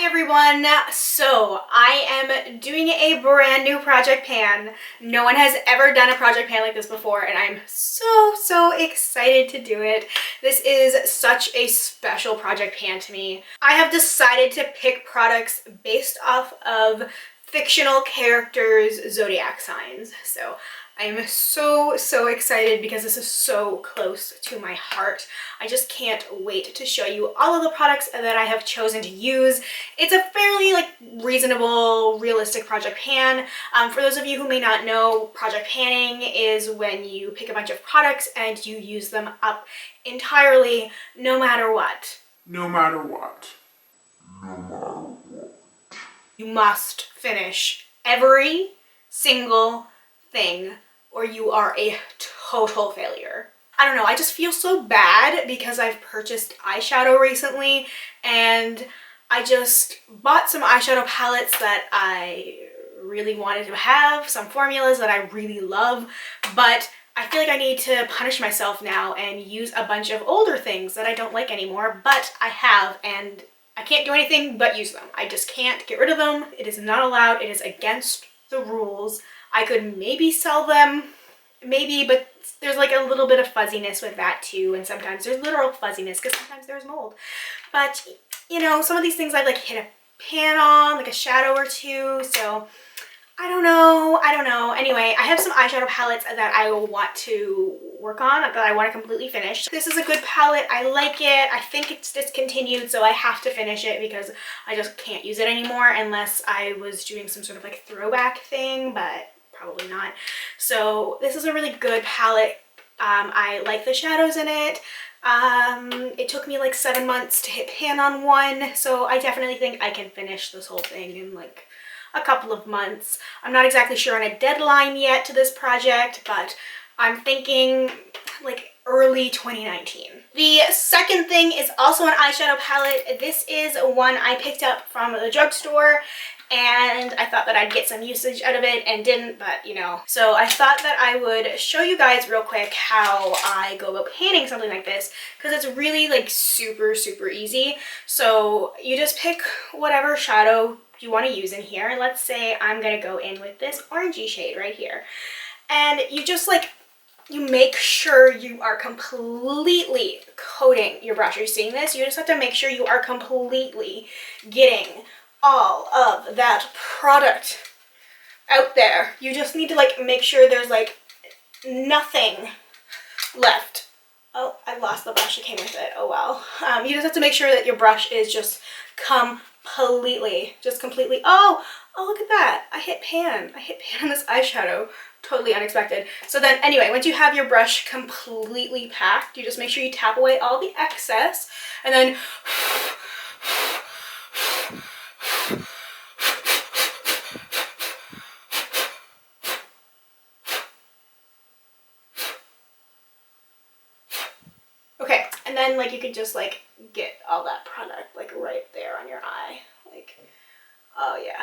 Hi everyone! So I am doing a brand new project pan. No one has ever done a project pan like this before and I'm so excited to do it. This is such a special project pan to me. I have decided to pick products based off of fictional characters' zodiac signs. So I am so excited because this is so close to my heart. I just can't wait to show you all of the products that I have chosen to use. It's a fairly reasonable, realistic project pan. For those of you who may not know, project panning is when you pick a bunch of products and you use them up entirely, no matter what. No matter what. You must finish every single thing or you are a total failure. I don't know, I just feel so bad because I've purchased eyeshadow recently and I just bought some eyeshadow palettes that I really wanted to have, some formulas that I really love, but I feel like I need to punish myself now and use a bunch of older things that I don't like anymore, but I have and I can't do anything but use them. I just can't get rid of them. It is not allowed. It is against the rules. I could maybe sell them, maybe, but there's like a little bit of fuzziness with that too, and sometimes there's literal fuzziness because sometimes there's mold. But, you know, some of these things I've hit a pan on, like a shadow or two, so I don't know. Anyway, I have some eyeshadow palettes that I will want to work on, that I want to completely finish. This is a good palette. I like it. I think it's discontinued, so I have to finish it because I just can't use it anymore unless I was doing some sort of throwback thing, but probably not. So this is a really good palette. I like the shadows in it. It took me 7 months to hit pan on one, so I definitely think I can finish this whole thing in a couple of months. I'm not exactly sure on a deadline yet to this project, but I'm thinking early 2019. The second thing is also an eyeshadow palette. This is one I picked up from the drugstore and I thought that I'd get some usage out of it and didn't, but you know. So I thought that I would show you guys real quick how I go about panning something like this because it's really super easy. So you just pick whatever shadow you want to use in here. Let's say I'm gonna go in with this orangey shade right here. And you just you make sure you are completely coating your brush. Are you seeing this? You just have to make sure you are completely getting all of that product out there. You just need to make sure there's nothing left. Oh, I lost the brush that came with it. Oh well. You just have to make sure that your brush is just completely. Oh, look at that. I hit pan on this eyeshadow. Totally unexpected. So then anyway, once you have your brush completely packed, you just make sure you tap away all the excess and then okay, and then you could just get all that product right there on your eye. Oh yeah,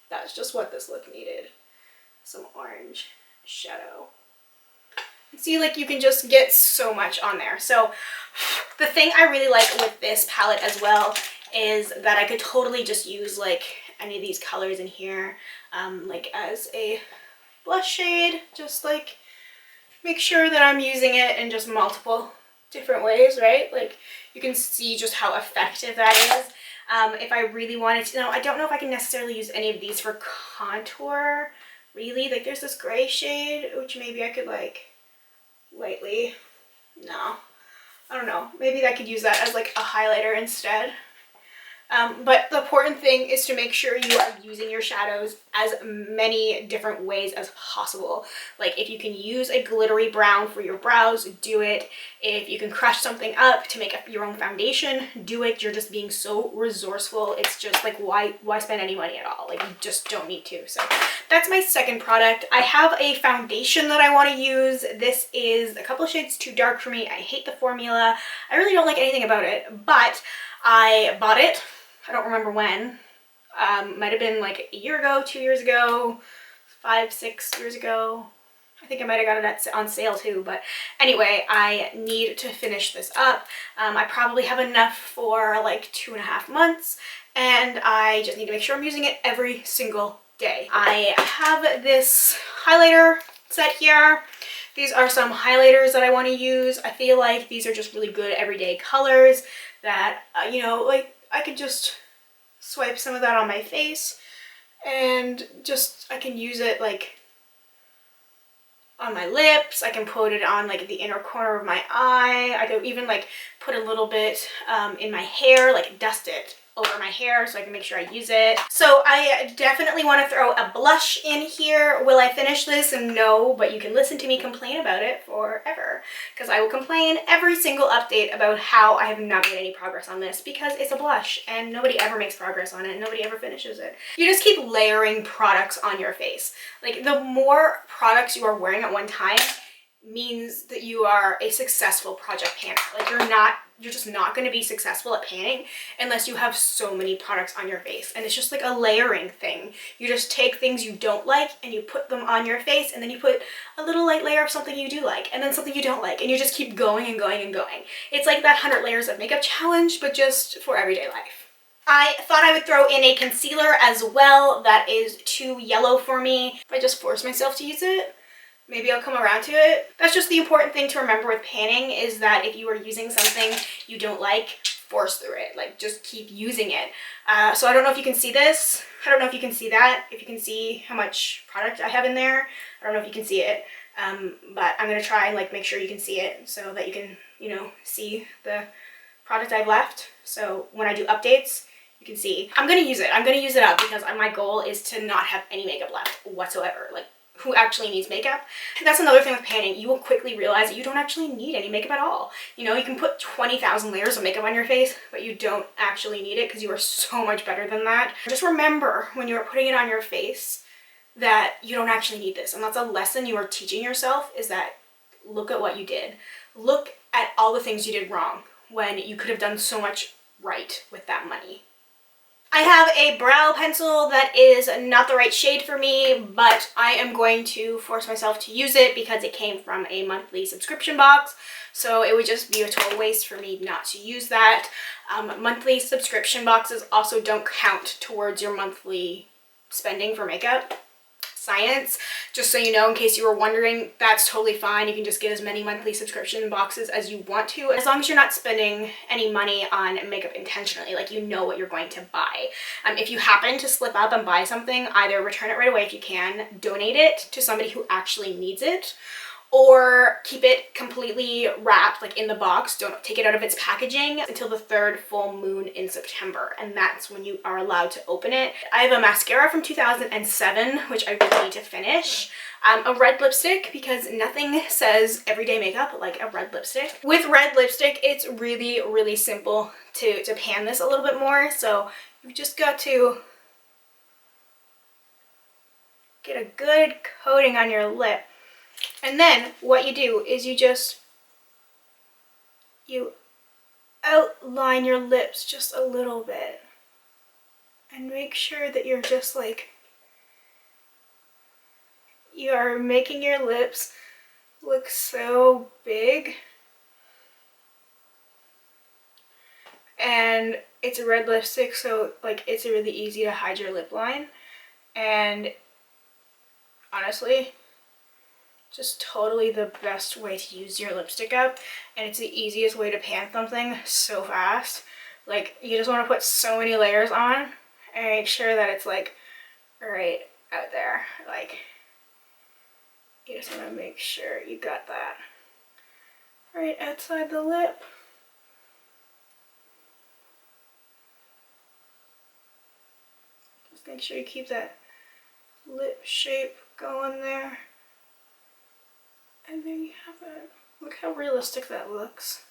that's just what this look needed. Some orange shadow. See, you can just get so much on there. So the thing I really like with this palette as well is that I could totally just use any of these colors in here as a blush shade. Just make sure that I'm using it in just multiple different ways, right? You can see just how effective that is. If I really wanted to, I don't know if I can necessarily use any of these for contour, really. There's this gray shade, which maybe I could lightly, no, I don't know. Maybe I could use that as a highlighter instead. But the important thing is to make sure you are using your shadows as many different ways as possible. If you can use a glittery brown for your brows, do it. If you can crush something up to make up your own foundation, do it. You're just being so resourceful. It's just why spend any money at all? You just don't need to. So that's my second product. I have a foundation that I want to use. This is a couple of shades too dark for me. I hate the formula. I really don't like anything about it, but I bought it. I don't remember when. Might have been a year ago, 2 years ago, 5, 6 years ago. I think I might have got it on sale too, but anyway, I need to finish this up. I probably have enough for like 2.5 months, and I just need to make sure I'm using it every single day. I have this highlighter set here. These are some highlighters that I want to use. I feel like these are just really good everyday colors that, you know, like I could just swipe some of that on my face and just, I can use it like on my lips. I can put it on like the inner corner of my eye. I could even like put a little bit in my hair, like dust it over my hair so I can make sure I use it. So I definitely want to throw a blush in here. Will I finish this? No, but you can listen to me complain about it forever, because I will complain every single update about how I have not made any progress on this, because it's a blush and nobody ever makes progress on it and nobody ever finishes it. You just keep layering products on your face. Like, the more products you are wearing at one time means that you are a successful project panner. Like, you're just not going to be successful at panning unless you have so many products on your face. And it's just like a layering thing. You just take things you don't like and you put them on your face, and then you put a little light layer of something you do like, and then something you don't like, and you just keep going and going and going. It's like that 100 layers of makeup challenge, but just for everyday life. I thought I would throw in a concealer as well. That is too yellow for me. If I just force myself to use it, maybe I'll come around to it. That's just the important thing to remember with panning, is that if you are using something you don't like, force through it. Like, just keep using it. So I don't know if you can see this. I don't know if you can see that. If you can see how much product I have in there. I don't know if you can see it. But I'm going to try and like make sure you can see it so that you can, you know, see the product I've left. So when I do updates, you can see. I'm going to use it. I'm going to use it up because my goal is to not have any makeup left whatsoever. Like, who actually needs makeup? That's another thing with panning. You will quickly realize that you don't actually need any makeup at all. You know, you can put 20,000 layers of makeup on your face, but you don't actually need it because you are so much better than that. Just remember when you're putting it on your face that you don't actually need this. And that's a lesson you are teaching yourself, is that look at what you did. Look at all the things you did wrong when you could have done so much right with that money. I have a brow pencil that is not the right shade for me, but I am going to force myself to use it because it came from a monthly subscription box. So it would just be a total waste for me not to use that. Monthly subscription boxes also don't count towards your monthly spending for makeup. Science, just so you know, in case you were wondering, that's totally fine. You can just get as many monthly subscription boxes as you want to, as long as you're not spending any money on makeup intentionally, like you know what you're going to buy. If you happen to slip up and buy something, either return it right away if you can, donate it to somebody who actually needs it, or keep it completely wrapped, like in the box. Don't take it out of its packaging until the 3rd full moon in September, and that's when you are allowed to open it. I have a mascara from 2007, which I really need to finish. A red lipstick, because nothing says everyday makeup like a red lipstick. With red lipstick, it's really, really simple to pan this a little bit more, so you've just got to get a good coating on your lip. And then what you do is you outline your lips just a little bit and make sure that you're just like, you are making your lips look so big. And it's a red lipstick, so like it's really easy to hide your lip line. And honestly, just totally the best way to use your lipstick up, and it's the easiest way to pan something so fast. Like, you just want to put so many layers on and make sure that it's like right out there. Like, you just want to make sure you got that right outside the lip. Just make sure you keep that lip shape going there. And there you have it. Look how realistic that looks.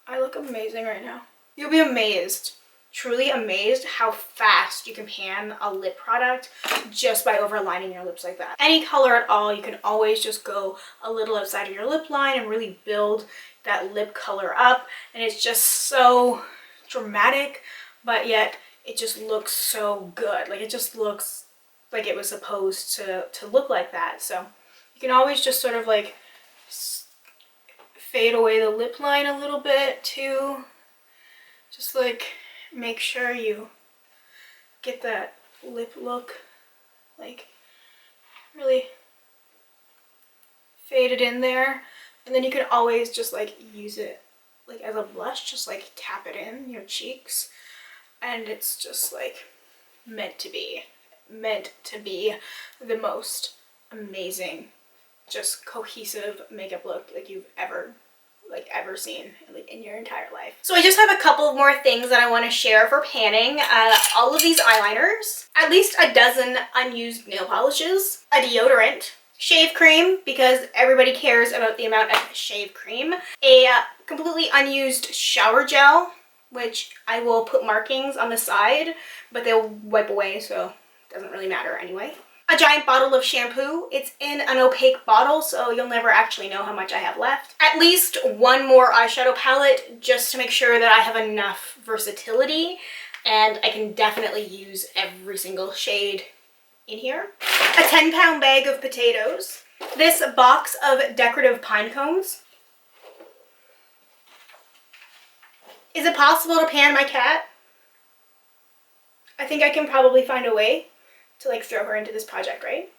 I look amazing right now. You'll be amazed, truly amazed, how fast you can pan a lip product just by overlining your lips like that. Any color at all, you can always just go a little outside of your lip line and really build that lip color up. And it's just so dramatic, but yet it just looks so good. Like, it just looks like it was supposed to look like that. So You can always just sort of like fade away the lip line a little bit too. Just like make sure you get that lip look, like really fade it in there. And then you can always just like use it like as a blush, just like tap it in your cheeks. And it's just like meant to be the most amazing, just cohesive makeup look like you've ever seen like in your entire life. So I just have a couple of more things that I want to share for panning. All of these eyeliners, at least a dozen unused nail polishes, a deodorant, shave cream because everybody cares about the amount of shave cream, a completely unused shower gel, which I will put markings on the side, but they'll wipe away, so it doesn't really matter anyway. A giant bottle of shampoo. It's in an opaque bottle, so you'll never actually know how much I have left. At least one more eyeshadow palette, just to make sure that I have enough versatility, and I can definitely use every single shade in here. A 10-pound bag of potatoes. This box of decorative pine cones. Is it possible to pan my cat? I think I can probably find a way to like throw her into this project, right?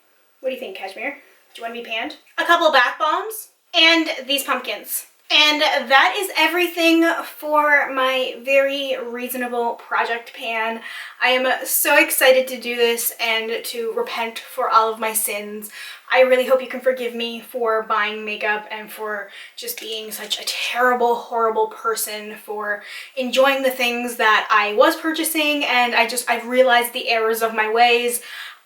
What do you think, Cashmere? Do you want to be panned? A couple of bath bombs and these pumpkins. And that is everything for my very reasonable project pan. I am so excited to do this and to repent for all of my sins. I really hope you can forgive me for buying makeup and for just being such a terrible, horrible person, for enjoying the things that I was purchasing, and I've realized the errors of my ways.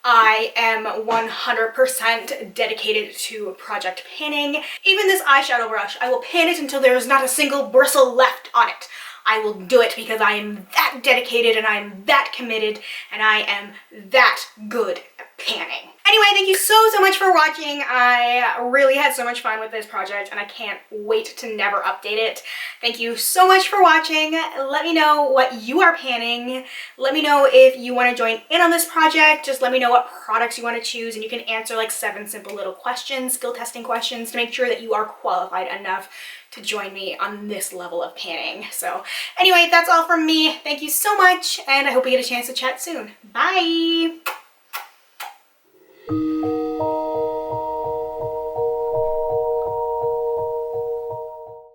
I am 100% dedicated to project panning. Even this eyeshadow brush, I will pan it until there is not a single bristle left on it. I will do it because I am that dedicated and I am that committed and I am that good at panning. Anyway, thank you so much for watching. I really had so much fun with this project and I can't wait to never update it. Thank you so much for watching. Let me know what you are panning. Let me know if you want to join in on this project. Just let me know what products you want to choose, and you can answer like 7 simple little questions, skill testing questions, to make sure that you are qualified enough to join me on this level of panning. So anyway, that's all from me. Thank you so much, and I hope we get a chance to chat soon. Bye!